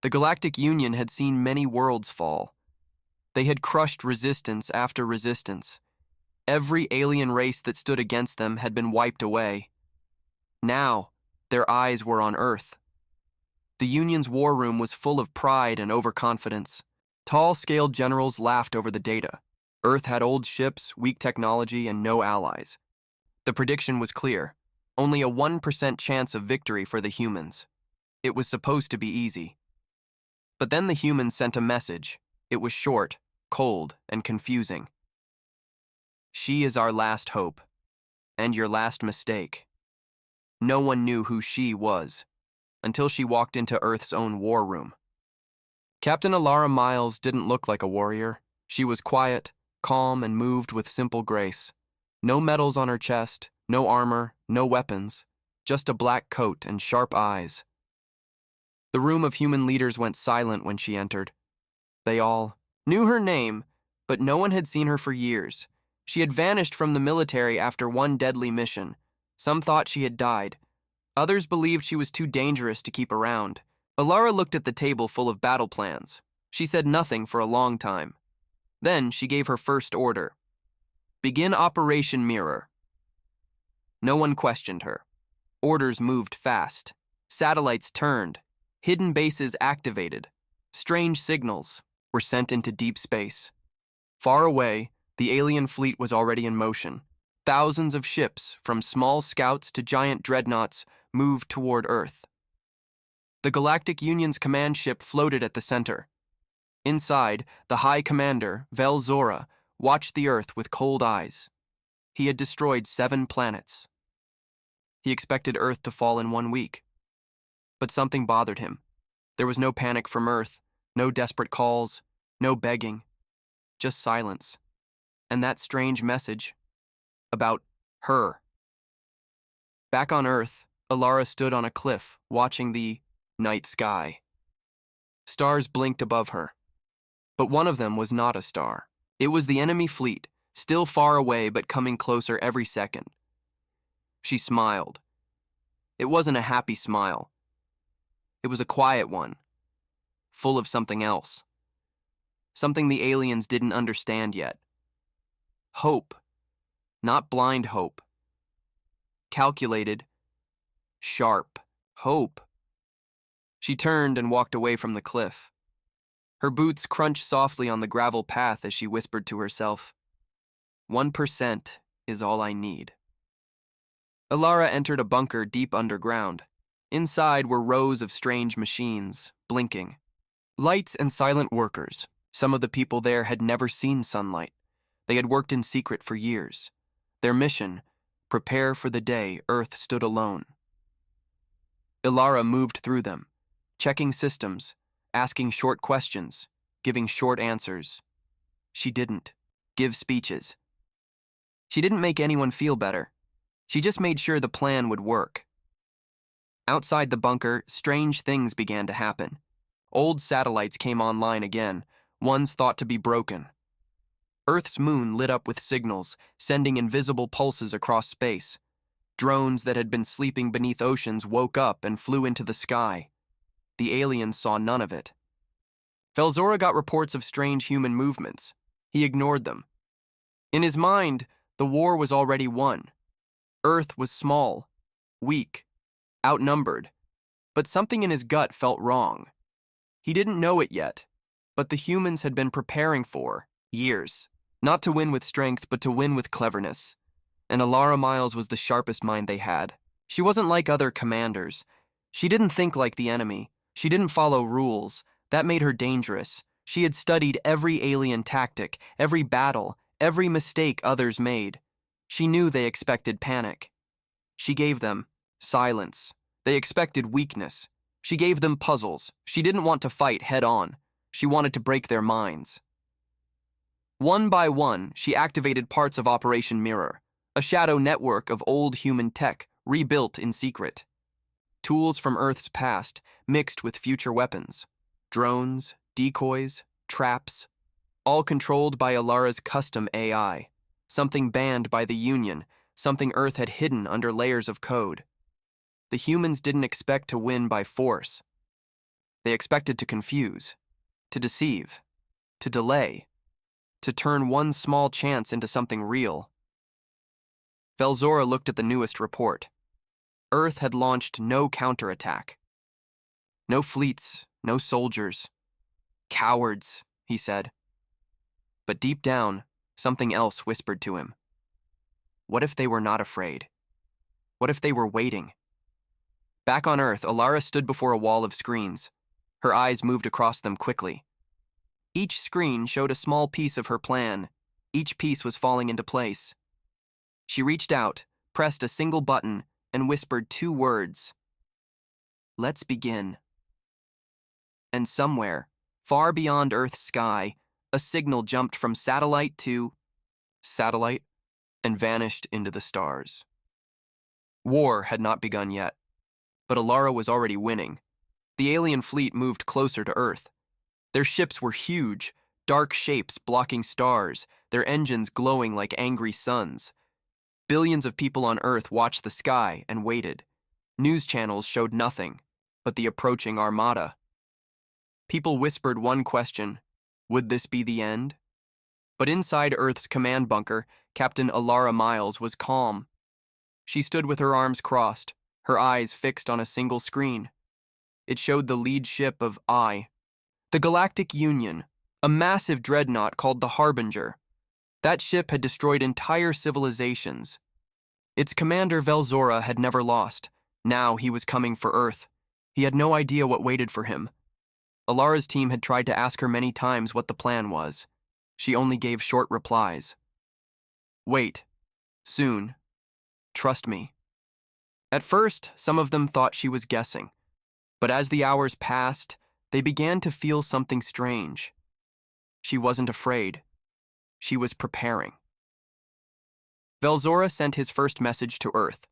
The Galactic Union had seen many worlds fall. They had crushed resistance after resistance. Every alien race that stood against them had been wiped away. Now, their eyes were on Earth. The Union's war room was full of pride and overconfidence. Tall-scaled generals laughed over the data. Earth had old ships, weak technology, and no allies. The prediction was clear. Only a 1% chance of victory for the humans. It was supposed to be easy. But then the humans sent a message. It was short, cold, and confusing. She is our last hope, and your last mistake. No one knew who she was, until she walked into Earth's own war room. Captain Alara Miles didn't look like a warrior. She was quiet, calm, and moved with simple grace. No medals on her chest, no armor, no weapons, just a black coat and sharp eyes. The room of human leaders went silent when she entered. They all knew her name, but no one had seen her for years. She had vanished from the military after one deadly mission. Some thought she had died. Others believed she was too dangerous to keep around. Alara looked at the table full of battle plans. She said nothing for a long time. Then she gave her first order. Begin Operation Mirror. No one questioned her. Orders moved fast. Satellites turned. Hidden bases activated. Strange signals were sent into deep space. Far away, the alien fleet was already in motion. Thousands of ships, from small scouts to giant dreadnoughts, moved toward Earth. The Galactic Union's command ship floated at the center. Inside, the High Commander, Vel Zora, watched the Earth with cold eyes. He had destroyed 7 planets. He expected Earth to fall in 1 week. But something bothered him. There was no panic from Earth, no desperate calls, no begging, just silence. And that strange message about her. Back on Earth, Alara stood on a cliff, watching the night sky. Stars blinked above her. But one of them was not a star. It was the enemy fleet, still far away but coming closer every second. She smiled. It wasn't a happy smile. It was a quiet one, full of something else. Something the aliens didn't understand yet. Hope, not blind hope. Calculated, sharp hope. She turned and walked away from the cliff. Her boots crunched softly on the gravel path as she whispered to herself, 1% is all I need. Alara entered a bunker deep underground. Inside were rows of strange machines, blinking. Lights and silent workers. Some of the people there had never seen sunlight. They had worked in secret for years. Their mission, prepare for the day Earth stood alone. Alara moved through them, checking systems, asking short questions, giving short answers. She didn't give speeches. She didn't make anyone feel better. She just made sure the plan would work. Outside the bunker, strange things began to happen. Old satellites came online again, ones thought to be broken. Earth's moon lit up with signals, sending invisible pulses across space. Drones that had been sleeping beneath oceans woke up and flew into the sky. The aliens saw none of it. Vel Zora got reports of strange human movements. He ignored them. In his mind, the war was already won. Earth was small, weak, outnumbered, but something in his gut felt wrong. He didn't know it yet, but the humans had been preparing for years, not to win with strength, but to win with cleverness. And Alara Miles was the sharpest mind they had. She wasn't like other commanders. She didn't think like the enemy. She didn't follow rules. That made her dangerous. She had studied every alien tactic, every battle, every mistake others made. She knew they expected panic. She gave them silence. They expected weakness. She gave them puzzles. She didn't want to fight head-on. She wanted to break their minds. One by one, she activated parts of Operation Mirror, a shadow network of old human tech rebuilt in secret. Tools from Earth's past mixed with future weapons. Drones, decoys, traps, all controlled by Alara's custom AI. Something banned by the Union, something Earth had hidden under layers of code. The humans didn't expect to win by force. They expected to confuse, to deceive, to delay, to turn one small chance into something real. Velzora looked at the newest report. Earth had launched no counterattack. No fleets, no soldiers. Cowards, he said. But deep down, something else whispered to him. What if they were not afraid? What if they were waiting? Back on Earth, Alara stood before a wall of screens. Her eyes moved across them quickly. Each screen showed a small piece of her plan. Each piece was falling into place. She reached out, pressed a single button, and whispered 2 words. Let's begin. And somewhere, far beyond Earth's sky, a signal jumped from satellite to satellite and vanished into the stars. War had not begun yet, but Alara was already winning. The alien fleet moved closer to Earth. Their ships were huge, dark shapes blocking stars, their engines glowing like angry suns. Billions of people on Earth watched the sky and waited. News channels showed nothing but the approaching armada. People whispered one question: would this be the end? But inside Earth's command bunker, Captain Alara Miles was calm. She stood with her arms crossed, her eyes fixed on a single screen. It showed the lead ship of the Galactic Union, a massive dreadnought called the Harbinger. That ship had destroyed entire civilizations. Its commander, Velzora, had never lost. Now he was coming for Earth. He had no idea what waited for him. Alara's team had tried to ask her many times what the plan was. She only gave short replies. Wait. Soon. Trust me. At first, some of them thought she was guessing. But as the hours passed, they began to feel something strange. She wasn't afraid. She was preparing. Velzora sent his first message to Earth.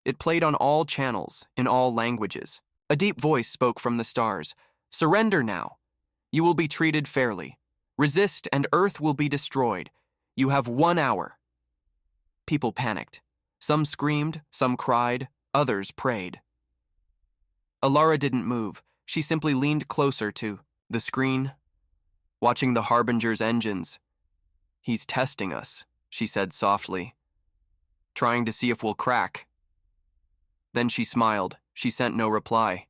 It played on all channels, in all languages. A deep voice spoke from the stars. Surrender now. You will be treated fairly. Resist and Earth will be destroyed. You have 1 hour. People panicked. Some screamed, some cried, others prayed. Alara didn't move. She simply leaned closer to the screen, watching the Harbinger's engines. He's testing us, she said softly, trying to see if we'll crack. Then she smiled. She sent no reply.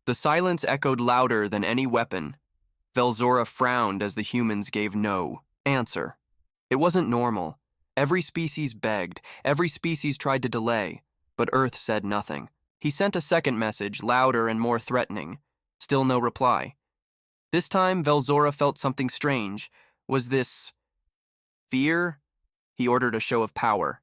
The silence echoed louder than any weapon. Velzora frowned as the humans gave no answer. It wasn't normal. Every species begged. Every species tried to delay. But Earth said nothing. He sent a second message, louder and more threatening. Still no reply. This time, Velzora felt something strange. Was this fear? He ordered a show of power.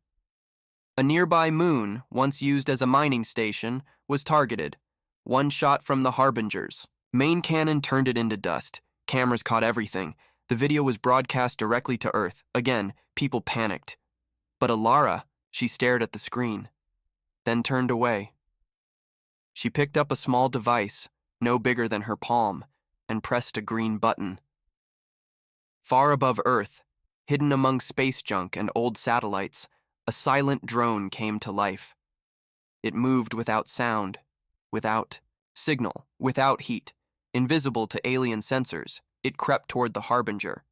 A nearby moon, once used as a mining station, was targeted. One shot from the Harbingers. Main cannon turned it into dust. Cameras caught everything. The video was broadcast directly to Earth. Again, people panicked. But Alara, she stared at the screen, then turned away. She picked up a small device, no bigger than her palm, and pressed a green button. Far above Earth, hidden among space junk and old satellites, a silent drone came to life. It moved without sound, without signal, without heat. Invisible to alien sensors, it crept toward the Harbinger.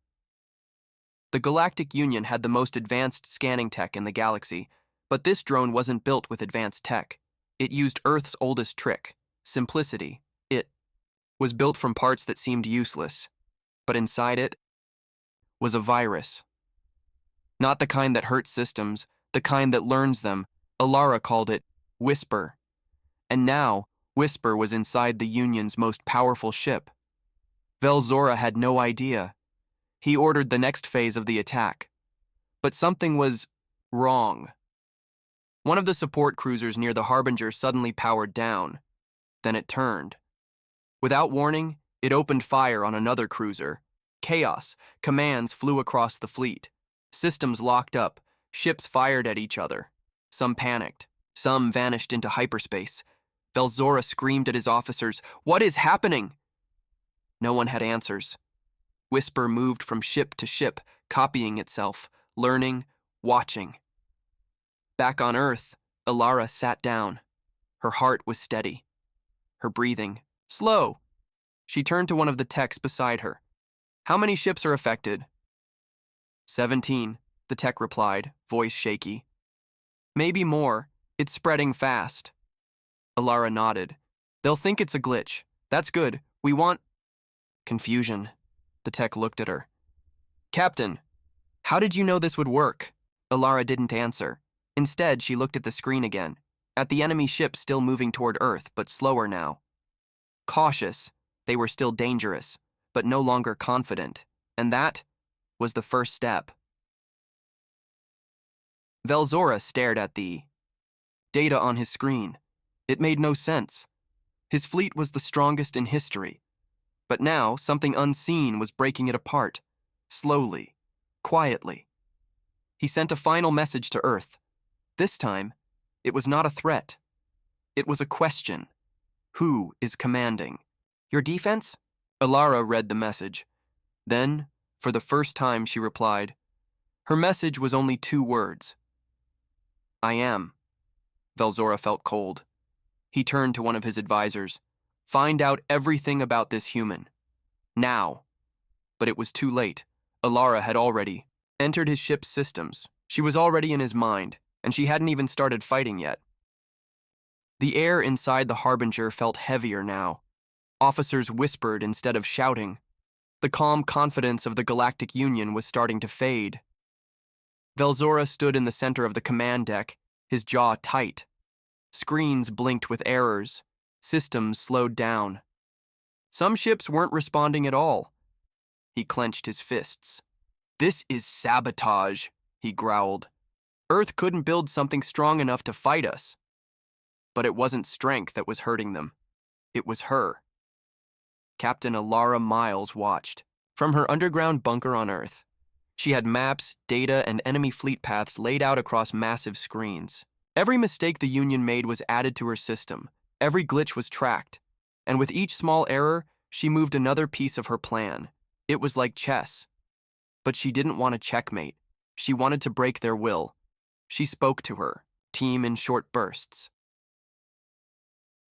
The Galactic Union had the most advanced scanning tech in the galaxy, but this drone wasn't built with advanced tech. It used Earth's oldest trick, simplicity. It was built from parts that seemed useless, but inside it was a virus. Not the kind that hurts systems, the kind that learns them. Alara called it Whisper. And now, Whisper was inside the Union's most powerful ship. Velzora had no idea. He ordered the next phase of the attack. But something was wrong. One of the support cruisers near the Harbinger suddenly powered down. Then it turned. Without warning, it opened fire on another cruiser. Chaos. Commands flew across the fleet. Systems locked up. Ships fired at each other. Some panicked. Some vanished into hyperspace. Velzora screamed at his officers, "What is happening?" No one had answers. Whisper moved from ship to ship, copying itself, learning, watching. Back on Earth, Alara sat down. Her heart was steady. Her breathing slow, She turned to one of the techs beside her. How many ships are affected? 17, the tech replied, voice shaky. Maybe more. It's spreading fast. Alara nodded. They'll think it's a glitch. That's good. We want... Confusion. The tech looked at her. Captain, how did you know this would work? Alara didn't answer. Instead, she looked at the screen again, at the enemy ship still moving toward Earth, but slower now. Cautious, they were still dangerous, but no longer confident, and that was the first step. Velzora stared at the data on his screen. It made no sense. His fleet was the strongest in history, but now something unseen was breaking it apart, slowly, quietly. He sent a final message to Earth. This time, it was not a threat. It was a question. Who is commanding? Your defense? Alara read the message. Then, for the first time, she replied. Her message was only 2 words. I am. Velzora felt cold. He turned to one of his advisors. Find out everything about this human. Now. But it was too late. Alara had already entered his ship's systems. She was already in his mind, and she hadn't even started fighting yet. The air inside the Harbinger felt heavier now. Officers whispered instead of shouting. The calm confidence of the Galactic Union was starting to fade. Velzora stood in the center of the command deck, his jaw tight. Screens blinked with errors. Systems slowed down. Some ships weren't responding at all. He clenched his fists. This is sabotage, he growled. Earth couldn't build something strong enough to fight us. But it wasn't strength that was hurting them. It was her. Captain Alara Miles watched. From her underground bunker on Earth, she had maps, data, and enemy fleet paths laid out across massive screens. Every mistake the Union made was added to her system. Every glitch was tracked. And with each small error, she moved another piece of her plan. It was like chess. But she didn't want a checkmate. She wanted to break their will. She spoke to her team in short bursts.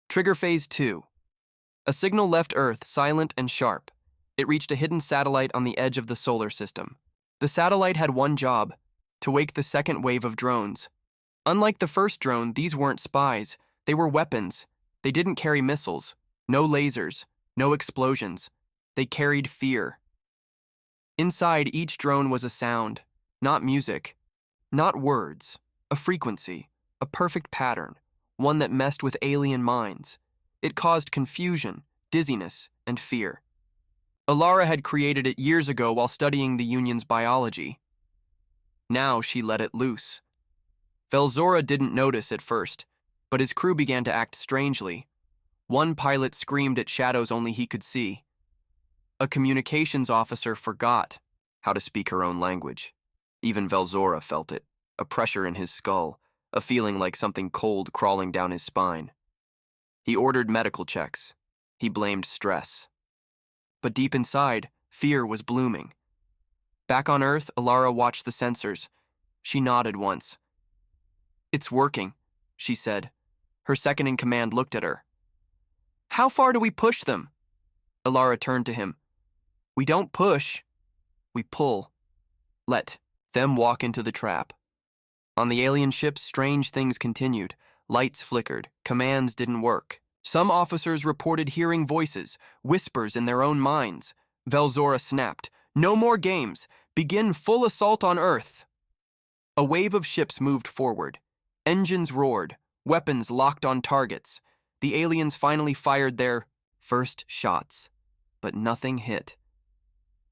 Trigger Phase 2. A signal left Earth silent and sharp. It reached a hidden satellite on the edge of the solar system. The satellite had one job, to wake the second wave of drones. Unlike the first drone, these weren't spies. They were weapons. They didn't carry missiles, no lasers, no explosions. They carried fear. Inside each drone was a sound, not music, not words, a frequency, a perfect pattern, one that messed with alien minds. It caused confusion, dizziness, and fear. Alara had created it years ago while studying the Union's biology. Now she let it loose. Velzora didn't notice at first, but his crew began to act strangely. One pilot screamed at shadows only he could see. A communications officer forgot how to speak her own language. Even Velzora felt it, a pressure in his skull, a feeling like something cold crawling down his spine. He ordered medical checks. He blamed stress. But deep inside, fear was blooming. Back on Earth, Alara watched the sensors. She nodded once. It's working, she said. Her second-in-command looked at her. How far do we push them? Alara turned to him. We don't push. We pull. Let them walk into the trap. On the alien ships, strange things continued. Lights flickered. Commands didn't work. Some officers reported hearing voices, whispers in their own minds. Velzora snapped. No more games. Begin full assault on Earth. A wave of ships moved forward. Engines roared. Weapons locked on targets. The aliens finally fired their first shots. But nothing hit.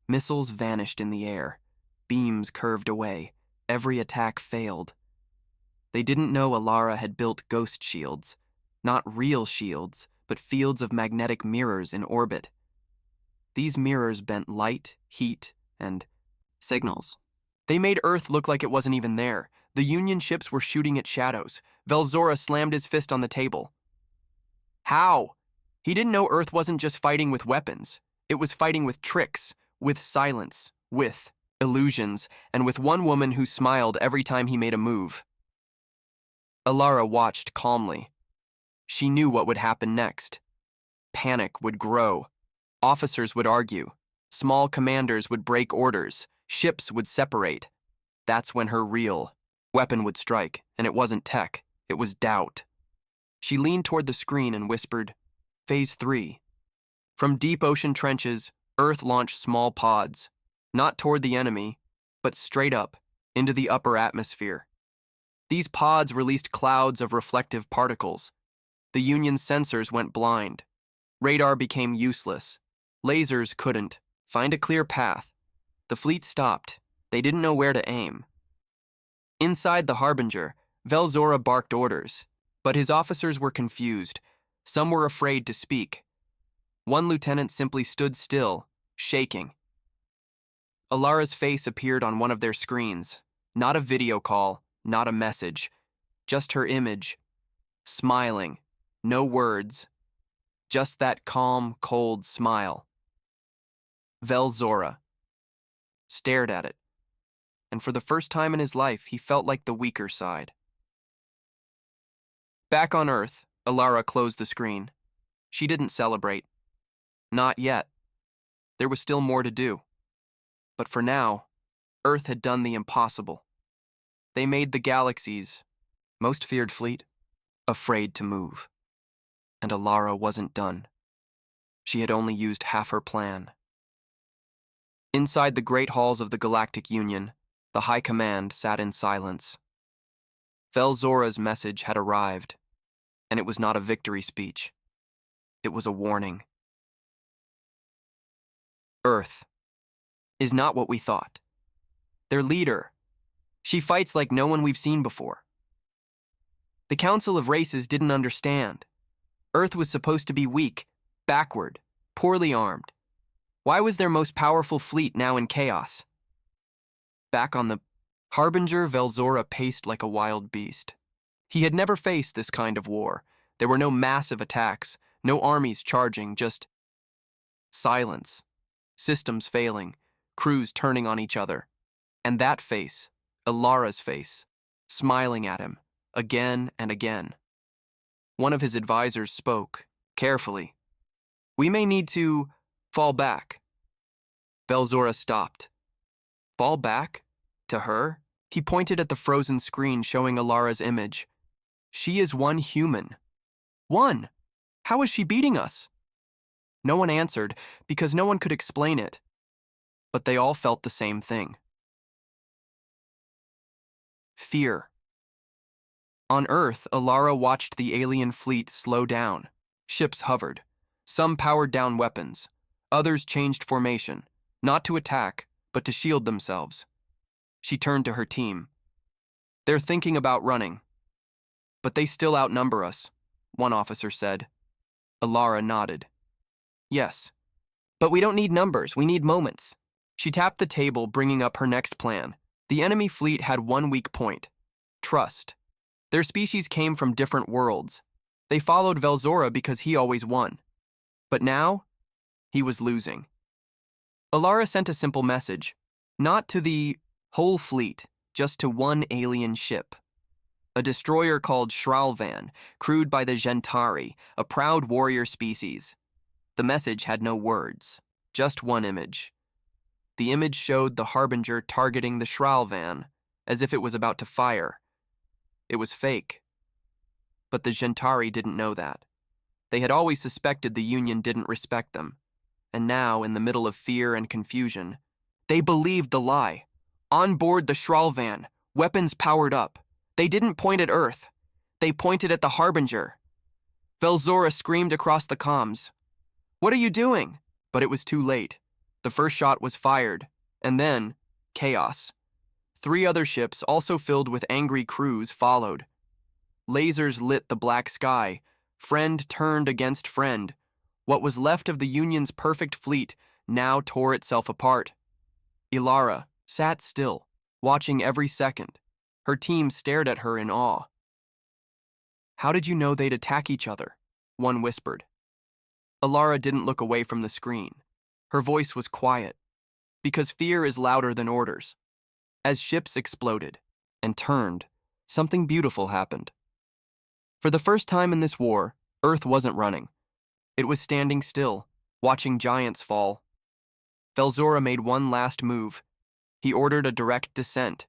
Missiles vanished in the air. Beams curved away. Every attack failed. They didn't know Alara had built ghost shields. Not real shields, but fields of magnetic mirrors in orbit. These mirrors bent light, heat, and signals. They made Earth look like it wasn't even there. The Union ships were shooting at shadows. Velzora slammed his fist on the table. How? He didn't know Earth wasn't just fighting with weapons. It was fighting with tricks, with silence, with illusions, and with one woman who smiled every time he made a move. Alara watched calmly. She knew what would happen next. Panic would grow. Officers would argue. Small commanders would break orders. Ships would separate. That's when her real weapon would strike, and it wasn't tech, it was doubt. She leaned toward the screen and whispered, Phase 3. From deep ocean trenches, Earth launched small pods, not toward the enemy, but straight up, into the upper atmosphere. These pods released clouds of reflective particles. The Union's sensors went blind. Radar became useless. Lasers couldn't find a clear path. The fleet stopped. They didn't know where to aim. Inside the Harbinger, Velzora barked orders, but his officers were confused. Some were afraid to speak. One lieutenant simply stood still, shaking. Alara's face appeared on one of their screens. Not a video call, not a message. Just her image. Smiling. No words. Just that calm, cold smile. Velzora stared at it, and for the first time in his life, he felt like the weaker side. Back on Earth, Alara closed the screen. She didn't celebrate. Not yet. There was still more to do. But for now, Earth had done the impossible. They made the galaxy's most feared fleet afraid to move. And Alara wasn't done. She had only used half her plan. Inside the great halls of the Galactic Union, the High Command sat in silence. Velzora's message had arrived, and it was not a victory speech. It was a warning. Earth is not what we thought. Their leader, she fights like no one we've seen before. The Council of Races didn't understand. Earth was supposed to be weak, backward, poorly armed. Why was their most powerful fleet now in chaos? Back on the Harbinger, Velzora paced like a wild beast. He had never faced this kind of war. There were no massive attacks, no armies charging, just silence, systems failing, crews turning on each other. And that face, Alara's face, smiling at him, again and again. One of his advisors spoke, carefully. We may need to fall back. Velzora stopped. Fall back? To her? He pointed at the frozen screen showing Alara's image. She is one human. One! How is she beating us? No one answered, because no one could explain it. But they all felt the same thing. Fear. On Earth, Alara watched the alien fleet slow down. Ships hovered. Some powered down weapons. Others changed formation, not to attack, but to shield themselves. She turned to her team. They're thinking about running. But they still outnumber us, one officer said. Alara nodded. Yes, but we don't need numbers, we need moments. She tapped the table, bringing up her next plan. The enemy fleet had one weak point: trust. Their species came from different worlds. They followed Velzora because he always won. But now, he was losing. Alara sent a simple message, not to the whole fleet, just to one alien ship. A destroyer called Shralvan, crewed by the Gentari, a proud warrior species. The message had no words, just one image. The image showed the Harbinger targeting the Shralvan, as if it was about to fire. It was fake. But the Gentari didn't know that. They had always suspected the Union didn't respect them. And now, in the middle of fear and confusion, they believed the lie. On board the Shralvan, weapons powered up. They didn't point at Earth. They pointed at the Harbinger. Velzora screamed across the comms. What are you doing? But it was too late. The first shot was fired, and then, chaos. 3 other ships, also filled with angry crews, followed. Lasers lit the black sky. Friend turned against friend. What was left of the Union's perfect fleet now tore itself apart. Alara sat still, watching every second. Her team stared at her in awe. How did you know they'd attack each other? One whispered. Alara didn't look away from the screen. Her voice was quiet, because fear is louder than orders. As ships exploded and turned, something beautiful happened. For the first time in this war, Earth wasn't running. It was standing still, watching giants fall. Velzora made one last move. He ordered a direct descent.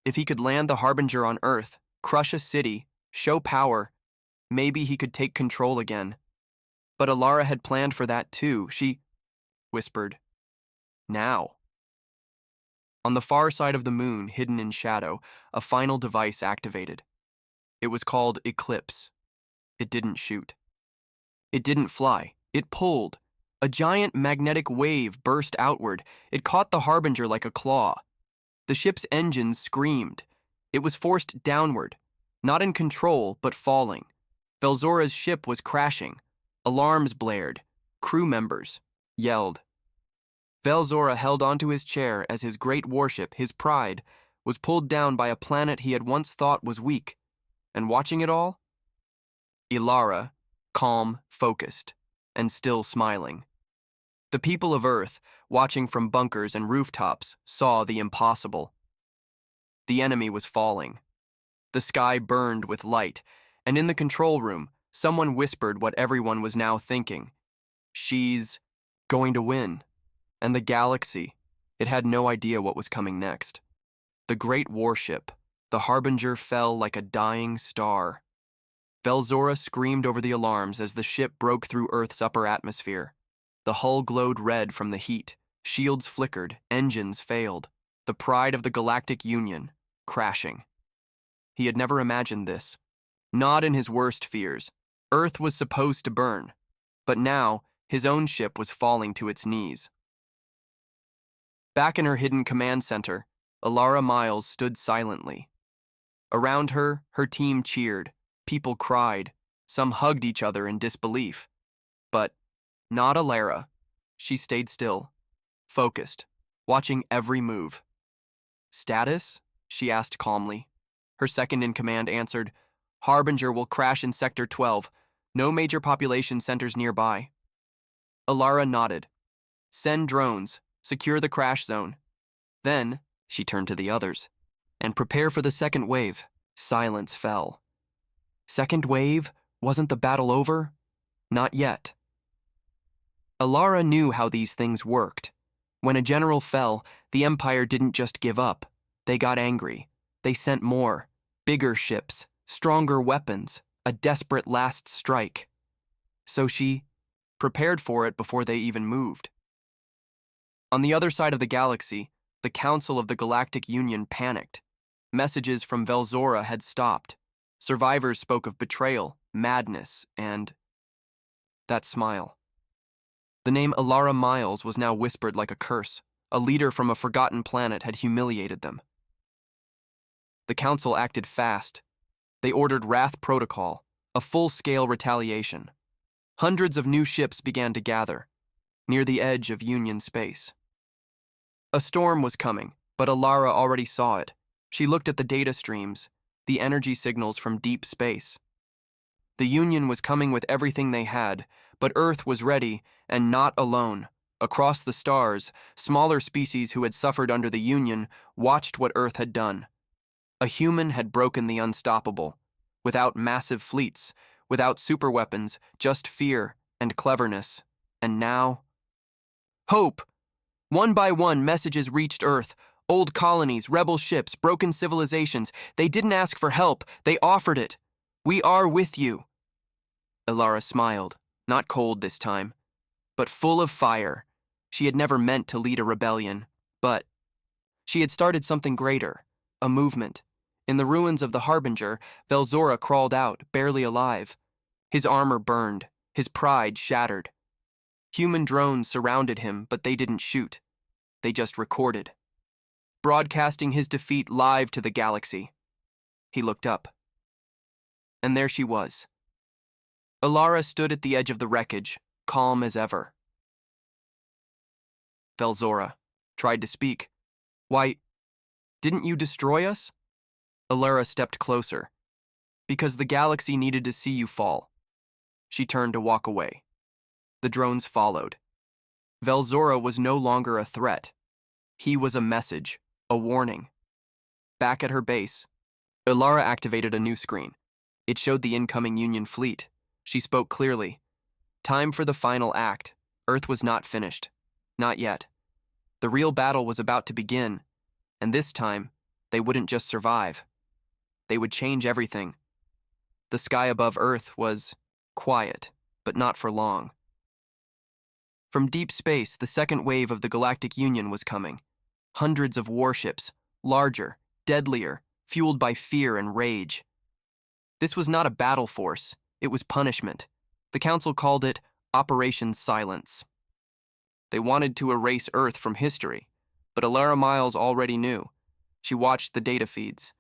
If he could land the Harbinger on Earth, crush a city, show power, maybe he could take control again. But Alara had planned for that too. She whispered, "Now." On the far side of the moon, hidden in shadow, a final device activated. It was called Eclipse. It didn't shoot. It didn't fly. It pulled. A giant magnetic wave burst outward. It caught the Harbinger like a claw. The ship's engines screamed. It was forced downward, not in control, but falling. Velzora's ship was crashing. Alarms blared. Crew members yelled. Velzora held onto his chair as his great warship, his pride, was pulled down by a planet he had once thought was weak. And watching it all? Ilara, calm, focused, and still smiling. The people of Earth, watching from bunkers and rooftops, saw the impossible. The enemy was falling. The sky burned with light, and in the control room, someone whispered what everyone was now thinking. She's going to win. And the galaxy, it had no idea what was coming next. The great warship, the Harbinger, fell like a dying star. Velzora screamed over the alarms as the ship broke through Earth's upper atmosphere. The hull glowed red from the heat. Shields flickered, engines failed. The pride of the Galactic Union, crashing. He had never imagined this. Not in his worst fears. Earth was supposed to burn. But now, his own ship was falling to its knees. Back in her hidden command center, Alara Miles stood silently. Around her, her team cheered. People cried. Some hugged each other in disbelief. But not Alara. She stayed still, focused, watching every move. "Status?" she asked calmly. Her second-in-command answered, "Harbinger will crash in Sector 12. No major population centers nearby." Alara nodded. "Send drones. Secure the crash zone." Then, she turned to the others. "And prepare for the second wave." Silence fell. Second wave? Wasn't the battle over? Not yet. Alara knew how these things worked. When a general fell, the Empire didn't just give up. They got angry. They sent more. Bigger ships, stronger weapons, a desperate last strike. So she prepared for it before they even moved. On the other side of the galaxy, the Council of the Galactic Union panicked. Messages from Velzora had stopped. Survivors spoke of betrayal, madness, and that smile. The name Alara Miles was now whispered like a curse. A leader from a forgotten planet had humiliated them. The Council acted fast. They ordered Wrath Protocol, a full-scale retaliation. Hundreds of new ships began to gather, near the edge of Union space. A storm was coming, but Alara already saw it. She looked at the data streams, the energy signals from deep space. The Union was coming with everything they had, but Earth was ready, and not alone. Across the stars, smaller species who had suffered under the Union watched what Earth had done. A human had broken the unstoppable, without massive fleets, without superweapons, just fear and cleverness. And now, hope! One by one, messages reached Earth. Old colonies, rebel ships, broken civilizations. They didn't ask for help. They offered it. "We are with you." Alara smiled, not cold this time, but full of fire. She had never meant to lead a rebellion, but she had started something greater, a movement. In the ruins of the Harbinger, Velzora crawled out, barely alive. His armor burned, his pride shattered. Human drones surrounded him, but they didn't shoot. They just recorded, broadcasting his defeat live to the galaxy. He looked up. And there she was. Alara stood at the edge of the wreckage, calm as ever. Velzora tried to speak. "Why, didn't you destroy us?" Alara stepped closer. "Because the galaxy needed to see you fall." She turned to walk away. The drones followed. Velzora was no longer a threat. He was a message, a warning. Back at her base, Alara activated a new screen. It showed the incoming Union fleet. She spoke clearly. "Time for the final act. Earth was not finished. Not yet. The real battle was about to begin, and this time, they wouldn't just survive. They would change everything. The sky above Earth was quiet, but not for long. From deep space, the second wave of the Galactic Union was coming. Hundreds of warships, larger, deadlier, fueled by fear and rage. This was not a battle force, it was punishment. The Council called it Operation Silence. They wanted to erase Earth from history, but Alara Miles already knew. She watched the data feeds,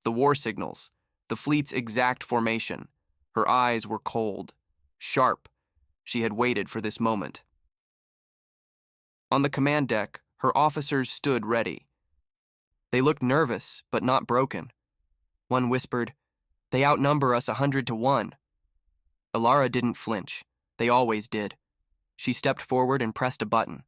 the war signals, the fleet's exact formation. Her eyes were cold, sharp. She had waited for this moment. On the command deck, her officers stood ready. They looked nervous, but not broken. One whispered, "They outnumber us 100 to 1. Alara didn't flinch. They always did. She stepped forward and pressed a button.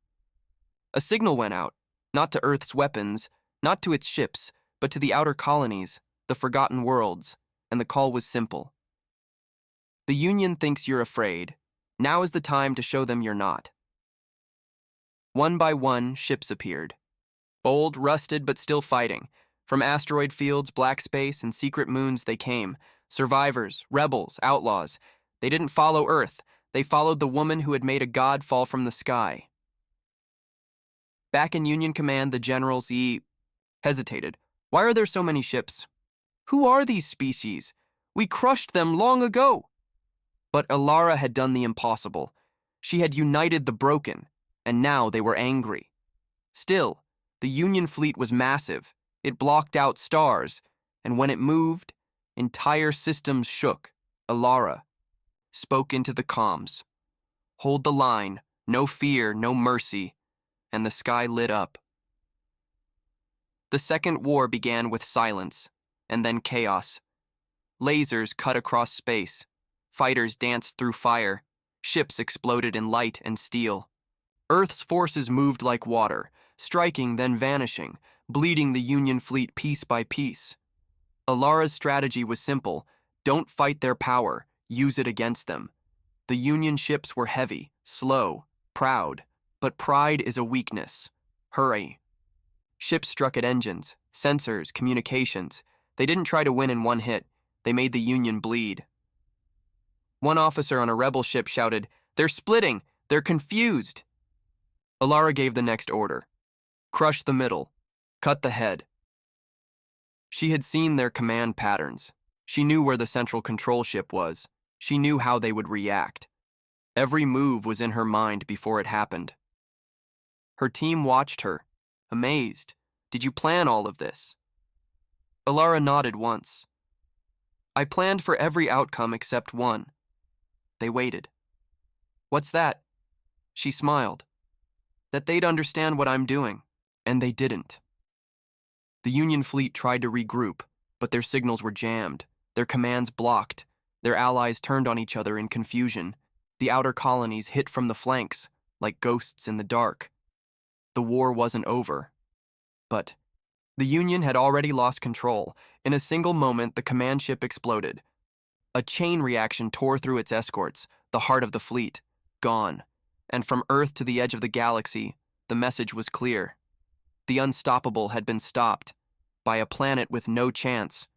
A signal went out, not to Earth's weapons, not to its ships, but to the outer colonies, the forgotten worlds, and the call was simple. The Union thinks you're afraid. Now is the time to show them you're not. One by one, ships appeared. Old, rusted, but still fighting. From asteroid fields, black space, and secret moons they came. Survivors, rebels, outlaws. They didn't follow Earth. They followed the woman who had made a god fall from the sky. Back in Union Command, the generals hesitated. Why are there so many ships? Who are these species? We crushed them long ago. But Alara had done the impossible. She had united the broken, and now they were angry. Still, the Union fleet was massive. It blocked out stars, and when it moved, entire systems shook. Alara spoke into the comms. Hold the line, no fear, no mercy, and the sky lit up. The second war began with silence, and then chaos. Lasers cut across space. Fighters danced through fire. Ships exploded in light and steel. Earth's forces moved like water, striking then vanishing, bleeding the Union fleet piece by piece. Alara's strategy was simple. Don't fight their power, use it against them. The Union ships were heavy, slow, proud, but pride is a weakness. Hurry. Ships struck at engines, sensors, communications. They didn't try to win in one hit. They made the Union bleed. One officer on a rebel ship shouted, "They're splitting! They're confused!" Alara gave the next order. Crush the middle. Cut the head. She had seen their command patterns. She knew where the central control ship was. She knew how they would react. Every move was in her mind before it happened. Her team watched her, amazed. Did you plan all of this? Alara nodded once. I planned for every outcome except one. They waited. What's that? She smiled. That they'd understand what I'm doing, and they didn't. The Union fleet tried to regroup, but their signals were jammed, their commands blocked, their allies turned on each other in confusion. The outer colonies hit from the flanks, like ghosts in the dark. The war wasn't over. But the Union had already lost control. In a single moment, the command ship exploded. A chain reaction tore through its escorts, the heart of the fleet, gone. And from Earth to the edge of the galaxy, the message was clear. The unstoppable had been stopped by a planet with no chance,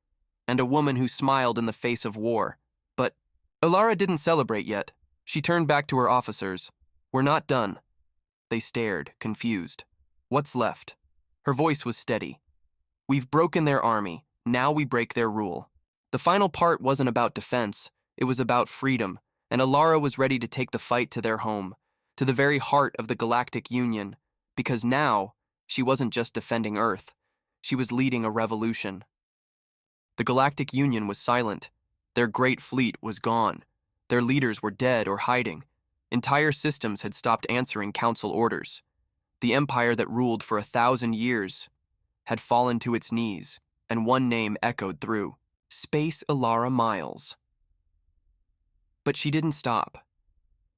and a woman who smiled in the face of war. But Alara didn't celebrate yet. She turned back to her officers. We're not done. They stared, confused. What's left? Her voice was steady. We've broken their army. Now we break their rule. The final part wasn't about defense. It was about freedom, and Alara was ready to take the fight to their home, to the very heart of the Galactic Union, because now she wasn't just defending Earth. She was leading a revolution. The Galactic Union was silent. Their great fleet was gone. Their leaders were dead or hiding. Entire systems had stopped answering council orders. The empire that ruled for 1,000 years had fallen to its knees, and one name echoed through: Space Alara Miles. But she didn't stop.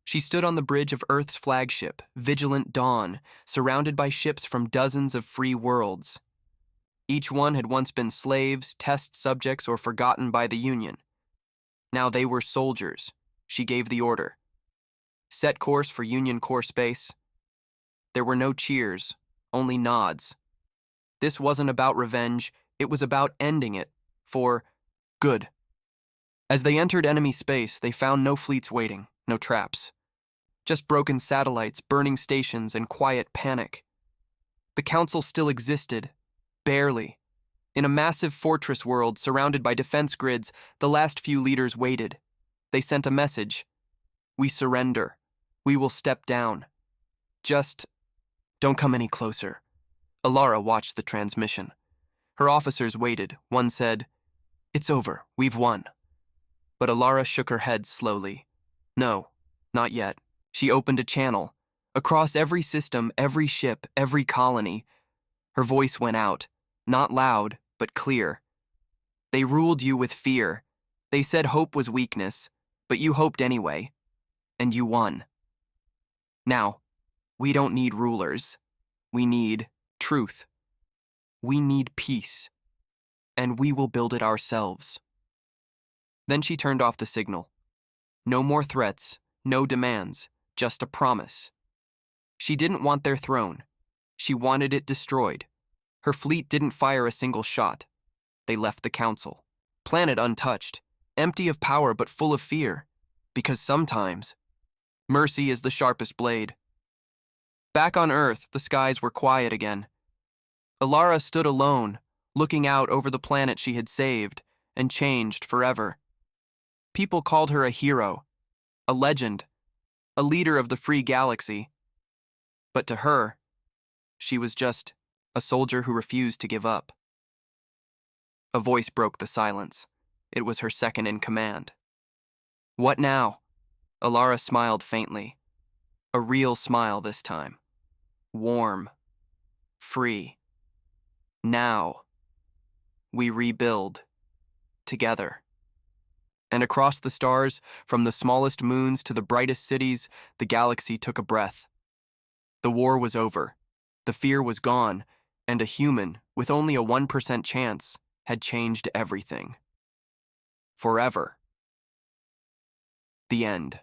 She stood on the bridge of Earth's flagship, Vigilant Dawn, surrounded by ships from dozens of free worlds. Each one had once been slaves, test subjects, or forgotten by the Union. Now they were soldiers. She gave the order. set course for Union Core space. There were no cheers, only nods. This wasn't about revenge, it was about ending it. For good. As they entered enemy space, they found no fleets waiting, no traps. Just broken satellites, burning stations, and quiet panic. The Council still existed, barely. In a massive fortress world surrounded by defense grids, the last few leaders waited. They sent a message. We surrender. We will step down. Just don't come any closer. Alara watched the transmission. Her officers waited. One said, "It's over. We've won." But Alara shook her head slowly. No, not yet. She opened a channel. Across every system, every ship, every colony. Her voice went out. Not loud, but clear. They ruled you with fear. They said hope was weakness, but you hoped anyway. And you won. Now, we don't need rulers. We need truth. We need peace. And we will build it ourselves. Then she turned off the signal. No more threats, no demands, just a promise. She didn't want their throne. She wanted it destroyed. Her fleet didn't fire a single shot. They left the Council. Planet untouched, empty of power but full of fear. Because sometimes, mercy is the sharpest blade. Back on Earth, the skies were quiet again. Alara stood alone, looking out over the planet she had saved and changed forever. People called her a hero, a legend, a leader of the free galaxy. But to her, she was just a soldier who refused to give up. A voice broke the silence. It was her second in command. What now? Alara smiled faintly. A real smile this time. Warm. Free. Now. We rebuild. Together. And across the stars, from the smallest moons to the brightest cities, the galaxy took a breath. The war was over. The fear was gone, and a human, with only a 1% chance, had changed everything. Forever. The end.